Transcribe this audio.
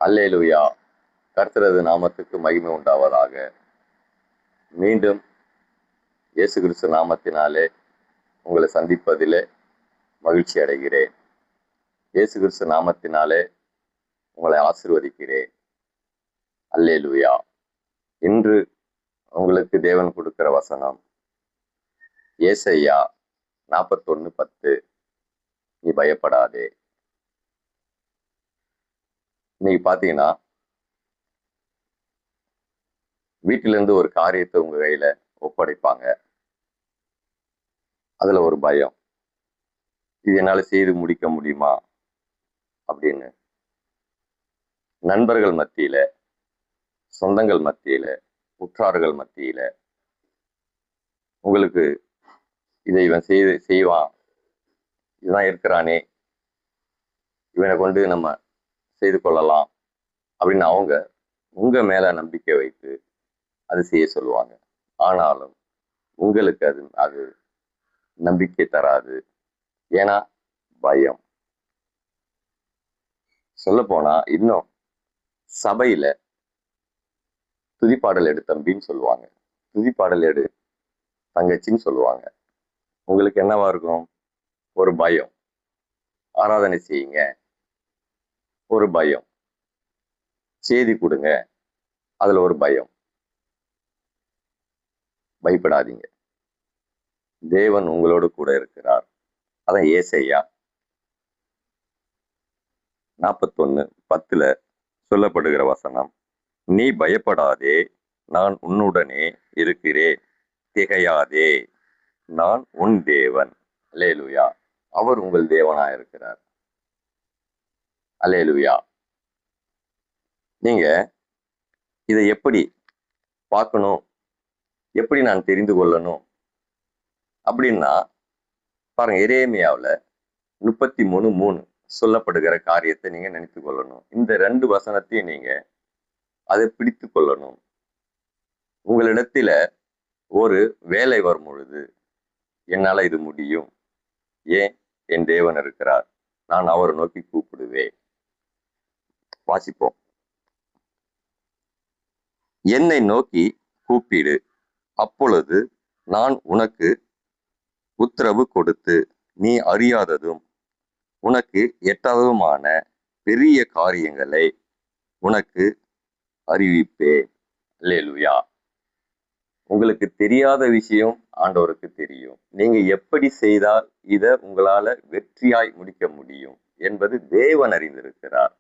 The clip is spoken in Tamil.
அல்லேலூயா. கர்த்தரது நாமத்துக்கு மகிமை உண்டாவதாக. மீண்டும் இயேசு கிறிஸ்து நாமத்தினாலே உங்களை சந்திப்பதிலே மகிழ்ச்சி அடைகிறேன். இயேசு கிறிஸ்து நாமத்தினாலே உங்களை ஆசீர்வதிக்கிறேன். அல்லேலூயா. இன்று உங்களுக்கு தேவன் கொடுக்கிற வசனம் ஏசாயா 41:10. நீ பயப்படாதே. இன்னைக்கு பார்த்தீங்கன்னா, வீட்டிலேருந்து ஒரு காரியத்தை உங்க கையில ஒப்படைப்பாங்க. அதுல ஒரு பயம், இது என்னால செய்து முடிக்க முடியுமா அப்படின்னு. நண்பர்கள் மத்தியில, சொந்தங்கள் மத்தியில, உற்றார்கள் மத்தியில உங்களுக்கு இதை இவன் செய்வான், இதுதான் இருக்கிறானே, இவனை கொண்டு நம்ம செய்து கொள்ளலாம் அப்படின்னு அவங்க உங்க மேல நம்பிக்கை வைத்து அது செய்ய சொல்லுவாங்க. ஆனாலும் உங்களுக்கு அது நம்பிக்கை தராது. ஏன்னா பயம். சொல்ல போனா இன்னும் சபையில துதிப்பாடல் எடு தம்பின்னு சொல்லுவாங்க, துதிப்பாடல் எடு தங்கச்சின்னு சொல்லுவாங்க. உங்களுக்கு என்னவா இருக்கும்? ஒரு பயம். ஆராதனை செய்யுங்க, ஒரு பயம். செய்தி கொடுங்க, அதுல ஒரு பயம். பயப்படாதீங்க, தேவன் உங்களோடு கூட இருக்கிறார். அதான் ஏசாயா 41:10 சொல்லப்படுகிற வசனம். நீ பயப்படாதே, நான் உன்னுடனே இருக்கிறேன், திகையாதே, நான் உன் தேவன். அல்லேலூயா. அவர் உங்கள் தேவனா இருக்கிறார். அல்லேலூயா. நீங்க இதை எப்படி பார்க்கணும், எப்படி நான் தெரிந்து கொள்ளணும் அப்படின்னா, பாருங்க, எரேமியாவில் 33:3 சொல்லப்படுகிற காரியத்தை நீங்க நினைத்து கொள்ளணும். இந்த 2 வசனத்தையும் நீங்க அதை பிடித்து கொள்ளணும். உங்களிடத்துல ஒரு வேலை வரும் பொழுது, என்னால இது முடியும், ஏன், என் தேவன் இருக்கிறார், நான் அவரை நோக்கி கூப்பிடுவேன். வாசிப்போம். என்னை நோக்கி கூப்பிடு, அப்பொழுது நான் உனக்கு உத்தரவு கொடுத்து, நீ அறியாததும் உனக்கு எட்டாததுமான பெரிய காரியங்களை உனக்கு அறிவிப்பேன். அல்லேலூயா. உங்களுக்கு தெரியாத விஷயம் ஆண்டவருக்கு தெரியும். நீங்க எப்படி செய்தால் இதை உங்களால வெற்றியாய் முடிக்க முடியும் என்பது தேவன் அறிந்திருக்கிறார்.